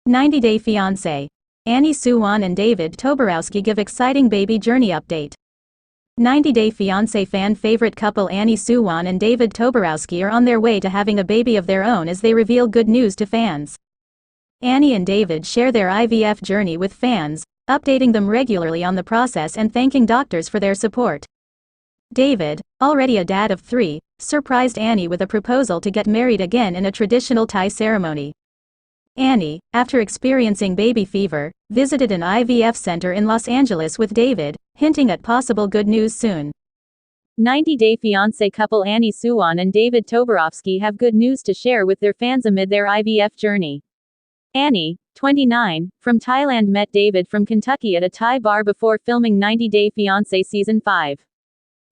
90-Day Fiancé. Annie Suwan and David Toborowsky give exciting baby journey update. 90-Day Fiancé fan favorite couple Annie Suwan and David Toborowsky are on their way to having a baby of their own as they reveal good news to fans. Annie and David share their IVF journey with fans, updating them regularly on the process and thanking doctors for their support. David, already a dad of 3, surprised Annie with a proposal to get married again in a traditional Thai ceremony. Annie, after experiencing baby fever, visited an IVF center in Los Angeles with David, hinting at possible good news soon. 90-Day Fiancé couple Annie Suwan and David Toborowsky have good news to share with their fans amid their IVF journey. Annie, 29, from Thailand met David from Kentucky at a Thai bar before filming 90-Day Fiancé Season 5.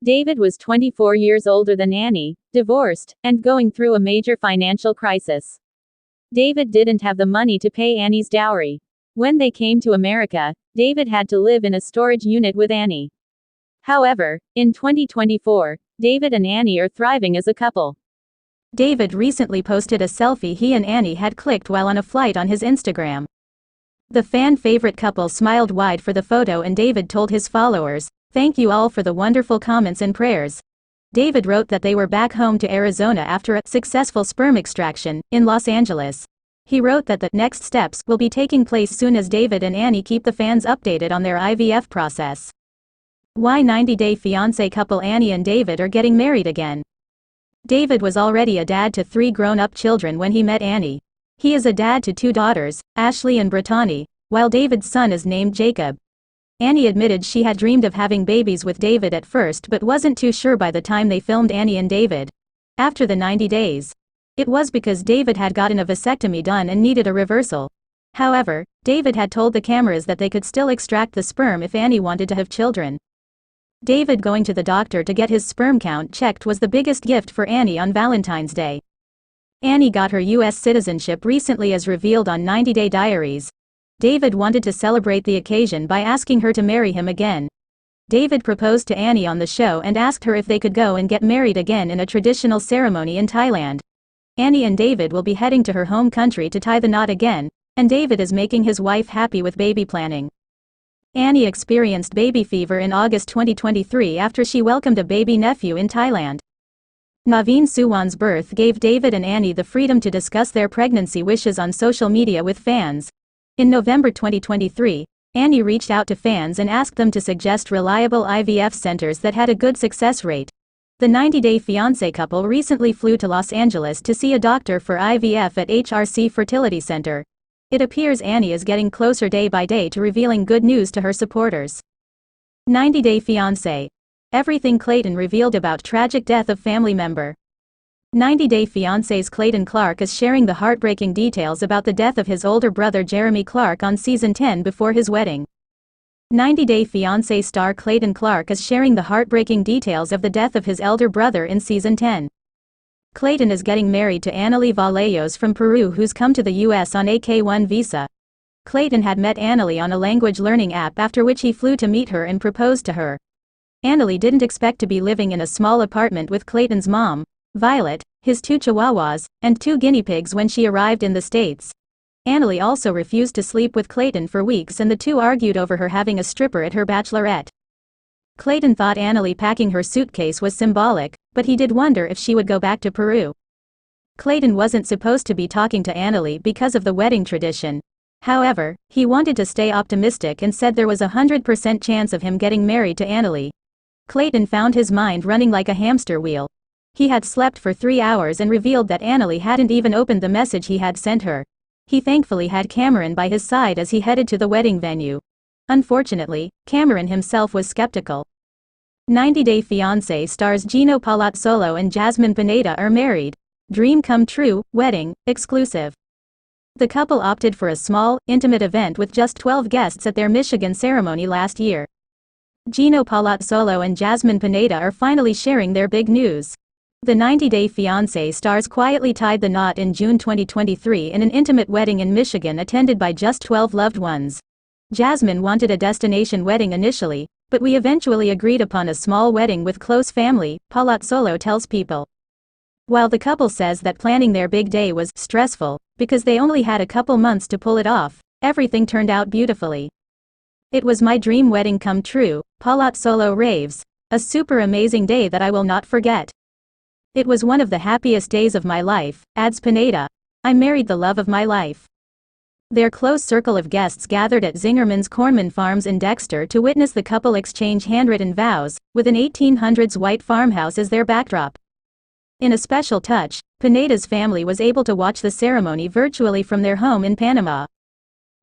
David was 24 years older than Annie, divorced, and going through a major financial crisis. David didn't have the money to pay Annie's dowry. When they came to America, David had to live in a storage unit with Annie. However, in 2024, David and Annie are thriving as a couple. David recently posted a selfie he and Annie had clicked while on a flight on his Instagram. The fan-favorite couple smiled wide for the photo and David told his followers, "Thank you all for the wonderful comments and prayers." David wrote that they were back home to Arizona after a successful sperm extraction in Los Angeles. He wrote that the next steps will be taking place soon as David and Annie keep the fans updated on their IVF process. Why 90-Day Fiancé couple Annie and David are getting married again. David was already a dad to 3 grown-up children when he met Annie. He is a dad to 2 daughters, Ashley and Brittany, while David's son is named Jacob. Annie admitted she had dreamed of having babies with David at first but wasn't too sure by the time they filmed Annie and David. After the 90 days. It was because David had gotten a vasectomy done and needed a reversal. However, David had told the cameras that they could still extract the sperm if Annie wanted to have children. David going to the doctor to get his sperm count checked was the biggest gift for Annie on Valentine's Day. Annie got her U.S. citizenship recently as revealed on 90-Day Diaries. David wanted to celebrate the occasion by asking her to marry him again. David proposed to Annie on the show and asked her if they could go and get married again in a traditional ceremony in Thailand. Annie and David will be heading to her home country to tie the knot again, and David is making his wife happy with baby planning. Annie experienced baby fever in August 2023 after she welcomed a baby nephew in Thailand. Naveen Suwan's birth gave David and Annie the freedom to discuss their pregnancy wishes on social media with fans. In November 2023, Annie reached out to fans and asked them to suggest reliable IVF centers that had a good success rate. The 90-Day Fiancé couple recently flew to Los Angeles to see a doctor for IVF at HRC Fertility Center. It appears Annie is getting closer day by day to revealing good news to her supporters. 90-Day Fiancé. Everything Clayton revealed about tragic death of family member. 90-Day Fiancé's Clayton Clark is sharing the heartbreaking details about the death of his older brother Jeremy Clark on Season 10 before his wedding. 90-Day Fiancé star Clayton Clark is sharing the heartbreaking details of the death of his elder brother in Season 10. Clayton is getting married to Annalie Vallejos from Peru who's come to the US on a K-1 visa. Clayton had met Annalie on a language learning app after which he flew to meet her and proposed to her. Annalie didn't expect to be living in a small apartment with Clayton's mom, Violet, his 2 chihuahuas, and 2 guinea pigs when she arrived in the States. Annalie also refused to sleep with Clayton for weeks and the two argued over her having a stripper at her bachelorette. Clayton thought Annalie packing her suitcase was symbolic, but he did wonder if she would go back to Peru. Clayton wasn't supposed to be talking to Annalie because of the wedding tradition. However, he wanted to stay optimistic and said there was a 100% chance of him getting married to Annalie. Clayton found his mind running like a hamster wheel. He had slept for 3 hours and revealed that Annalie hadn't even opened the message he had sent her. He thankfully had Cameron by his side as he headed to the wedding venue. Unfortunately, Cameron himself was skeptical. 90-Day Fiancé stars Gino Palat Solo and Jasmine are married. Dream come true, wedding, exclusive. The couple opted for a small, intimate event with just 12 guests at their Michigan ceremony last year. Gino Palat Solo and Jasmine are finally sharing their big news. The 90-Day Fiancé stars quietly tied the knot in June 2023 in an intimate wedding in Michigan attended by just 12 loved ones. Jasmine wanted a destination wedding initially, but we eventually agreed upon a small wedding with close family, Palat Solo tells People. While the couple says that planning their big day was stressful, because they only had a couple months to pull it off, everything turned out beautifully. It was my dream wedding come true, Palat Solo raves. A super amazing day that I will not forget. It was one of the happiest days of my life, adds Pineda. I married the love of my life. Their close circle of guests gathered at Zingerman's Cornman Farms in Dexter to witness the couple exchange handwritten vows, with an 1800s white farmhouse as their backdrop. In a special touch, Pineda's family was able to watch the ceremony virtually from their home in Panama.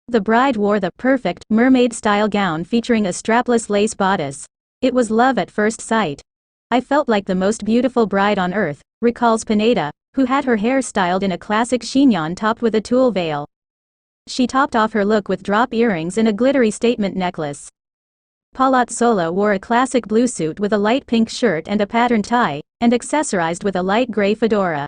The bride wore the perfect mermaid-style gown featuring a strapless lace bodice. It was love at first sight. I felt like the most beautiful bride on earth, recalls Pineda, who had her hair styled in a classic chignon topped with a tulle veil. She topped off her look with drop earrings and a glittery statement necklace. Palat Solo wore a classic blue suit with a light pink shirt and a patterned tie, and accessorized with a light gray fedora.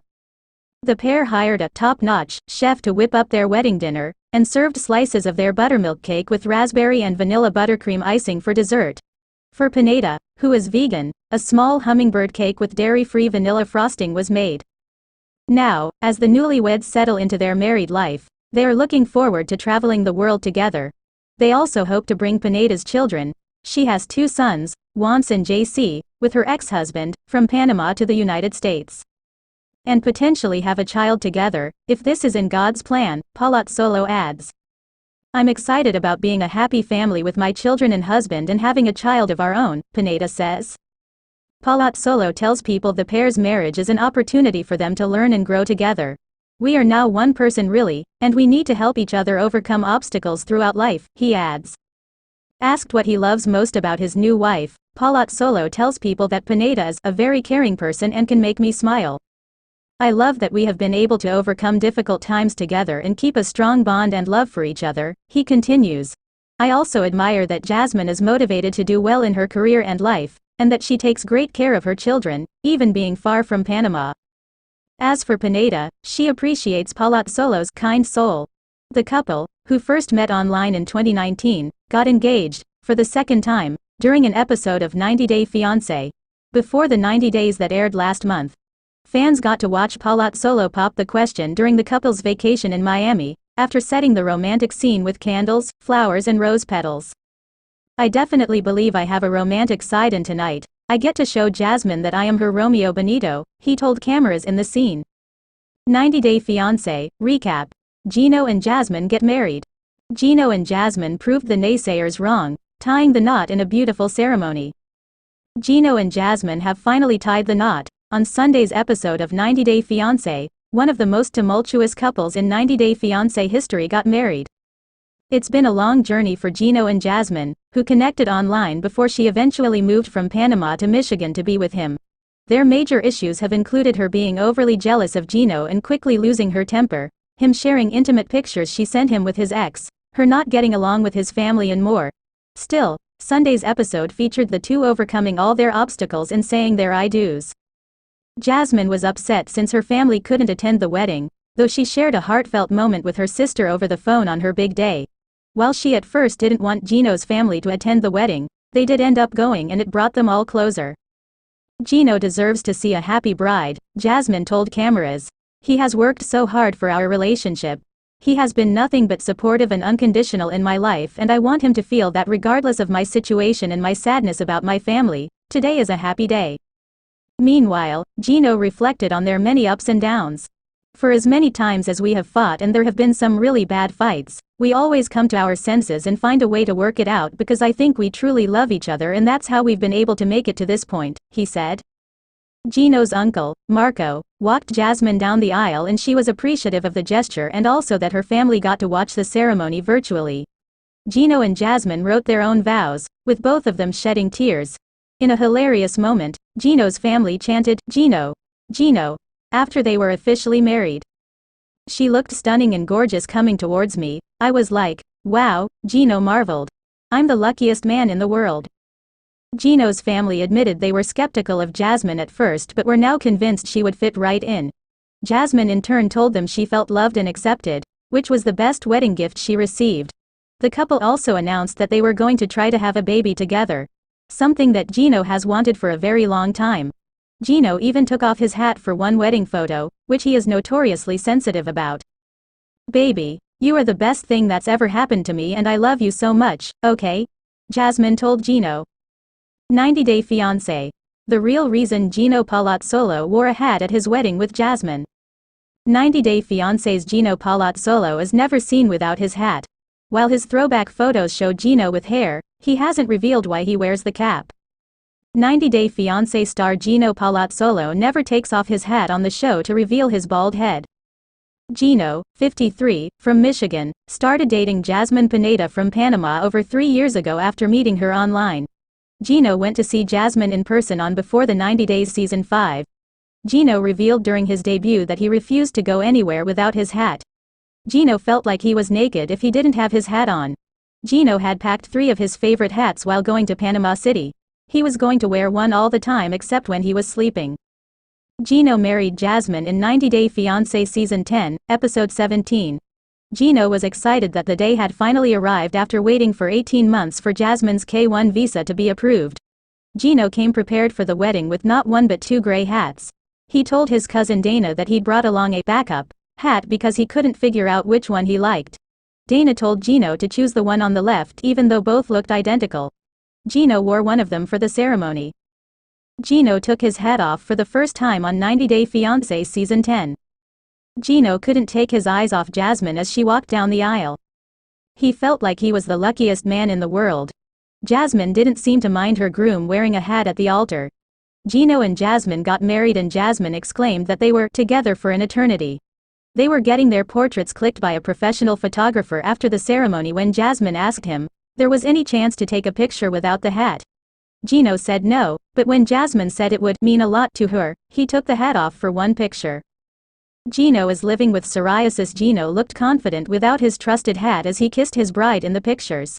The pair hired a top-notch chef to whip up their wedding dinner, and served slices of their buttermilk cake with raspberry and vanilla buttercream icing for dessert. For Pineda, who is vegan, a small hummingbird cake with dairy-free vanilla frosting was made. Now, as the newlyweds settle into their married life, they are looking forward to traveling the world together. They also hope to bring Pineda's children, she has 2 sons, Wance and JC, with her ex-husband, from Panama to the United States. And potentially have a child together, if this is in God's plan, Palat Solo adds. I'm excited about being a happy family with my children and husband and having a child of our own, Pineda says. Palat Solo tells people the pair's marriage is an opportunity for them to learn and grow together. We are now one person really, and we need to help each other overcome obstacles throughout life, he adds. Asked what he loves most about his new wife, Palat Solo tells people that Pineda is a very caring person and can make me smile. I love that we have been able to overcome difficult times together and keep a strong bond and love for each other, he continues. I also admire that Jasmine is motivated to do well in her career and life, and that she takes great care of her children, even being far from Panama. As for Pineda, she appreciates Palat Solo's kind soul. The couple, who first met online in 2019, got engaged, for the second time, during an episode of 90 Day Fiancé. Before the 90 days that aired last month, fans got to watch Palat Solo pop the question during the couple's vacation in Miami, after setting the romantic scene with candles, flowers and rose petals. I definitely believe I have a romantic side and tonight, I get to show Jasmine that I am her Romeo Benito, he told cameras in the scene. 90 Day Fiancé, recap. Gino and Jasmine get married. Gino and Jasmine proved the naysayers wrong, tying the knot in a beautiful ceremony. Gino and Jasmine have finally tied the knot. On Sunday's episode of 90 Day Fiancé, one of the most tumultuous couples in 90 Day Fiancé history got married. It's been a long journey for Gino and Jasmine, who connected online before she eventually moved from Panama to Michigan to be with him. Their major issues have included her being overly jealous of Gino and quickly losing her temper, him sharing intimate pictures she sent him with his ex, her not getting along with his family and more. Still, Sunday's episode featured the two overcoming all their obstacles and saying their I do's. Jasmine was upset since her family couldn't attend the wedding, though she shared a heartfelt moment with her sister over the phone on her big day. While she at first didn't want Gino's family to attend the wedding, they did end up going and it brought them all closer. Gino deserves to see a happy bride, Jasmine told cameras. He has worked so hard for our relationship. He has been nothing but supportive and unconditional in my life and I want him to feel that regardless of my situation and my sadness about my family, today is a happy day. Meanwhile, Gino reflected on their many ups and downs. For as many times as we have fought and there have been some really bad fights, we always come to our senses and find a way to work it out because I think we truly love each other and that's how we've been able to make it to this point, he said. Gino's uncle, Marco, walked Jasmine down the aisle and she was appreciative of the gesture and also that her family got to watch the ceremony virtually. Gino and Jasmine wrote their own vows, with both of them shedding tears. In a hilarious moment, Gino's family chanted, "Gino, Gino," after they were officially married. She looked stunning and gorgeous coming towards me. I was like, wow, Gino marveled. I'm the luckiest man in the world. Gino's family admitted they were skeptical of Jasmine at first but were now convinced she would fit right in. Jasmine in turn told them she felt loved and accepted, which was the best wedding gift she received. The couple also announced that they were going to try to have a baby together. Something that Gino has wanted for a very long time. Gino even took off his hat for one wedding photo, which he is notoriously sensitive about. "Baby, you are the best thing that's ever happened to me and I love you so much, okay?" Jasmine told Gino. 90-Day Fiancé. The real reason Gino Palat Solo wore a hat at his wedding with Jasmine. 90-Day Fiancé's Gino Palat Solo is never seen without his hat. While his throwback photos show Gino with hair, he hasn't revealed why he wears the cap. 90-Day Fiancé star Gino Palat Solo never takes off his hat on the show to reveal his bald head. Gino, 53, from Michigan, started dating Jasmine Pineda from Panama over 3 years ago after meeting her online. Gino went to see Jasmine in person on Before the 90 Days Season 5. Gino revealed during his debut that he refused to go anywhere without his hat. Gino felt like he was naked if he didn't have his hat on. Gino had packed 3 of his favorite hats while going to Panama City. He was going to wear one all the time except when he was sleeping. Gino married Jasmine in 90-Day Fiancé Season 10, Episode 17. Gino was excited that the day had finally arrived after waiting for 18 months for Jasmine's K-1 visa to be approved. Gino came prepared for the wedding with not one but 2 gray hats. He told his cousin Dana that he'd brought along a backup hat because he couldn't figure out which one he liked. Dana told Gino to choose the one on the left even though both looked identical. Gino wore one of them for the ceremony. Gino took his hat off for the first time on 90-Day Fiancé Season 10. Gino couldn't take his eyes off Jasmine as she walked down the aisle. He felt like he was the luckiest man in the world. Jasmine didn't seem to mind her groom wearing a hat at the altar. Gino and Jasmine got married and Jasmine exclaimed that they were together for an eternity. They were getting their portraits clicked by a professional photographer after the ceremony when Jasmine asked him there was any chance to take a picture without the hat. Gino said no, but when Jasmine said it would mean a lot to her, he took the hat off for one picture. Gino is living with psoriasis. Gino looked confident without his trusted hat as he kissed his bride in the pictures.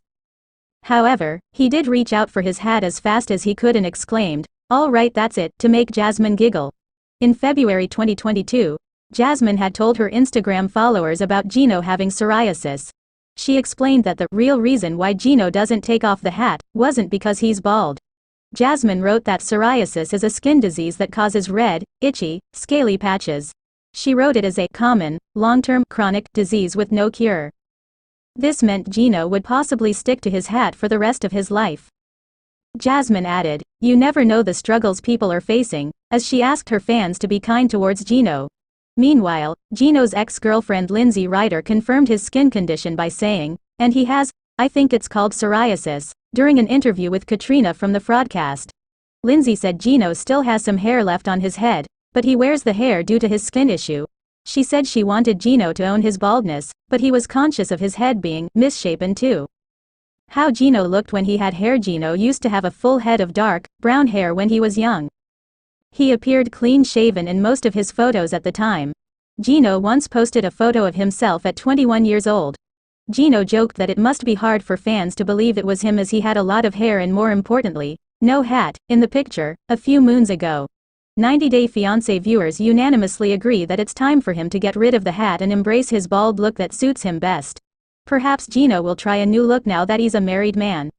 However, he did reach out for his hat as fast as he could and exclaimed, "All right, that's it," to make Jasmine giggle. In February 2022, Jasmine had told her Instagram followers about Gino having psoriasis. She explained that the real reason why Gino doesn't take off the hat wasn't because he's bald. Jasmine wrote that psoriasis is a skin disease that causes red, itchy, scaly patches. She wrote it as a common, long-term, chronic disease with no cure. This meant Gino would possibly stick to his hat for the rest of his life. Jasmine added, "You never know the struggles people are facing," as she asked her fans to be kind towards Gino. Meanwhile, Gino's ex-girlfriend Lindsay Ryder confirmed his skin condition by saying, "And he has, I think it's called psoriasis," during an interview with Katrina from the Fraudcast. Lindsay said Gino still has some hair left on his head, but he wears the hair due to his skin issue. She said she wanted Gino to own his baldness, but he was conscious of his head being misshapen too. How Gino looked when he had hair. Gino used to have a full head of dark, brown hair when he was young. He appeared clean-shaven in most of his photos at the time. Gino once posted a photo of himself at 21 years old. Gino joked that it must be hard for fans to believe it was him as he had a lot of hair and, more importantly, no hat in the picture a few moons ago. 90-Day Fiancé viewers unanimously agree that it's time for him to get rid of the hat and embrace his bald look that suits him best. Perhaps Gino will try a new look now that he's a married man.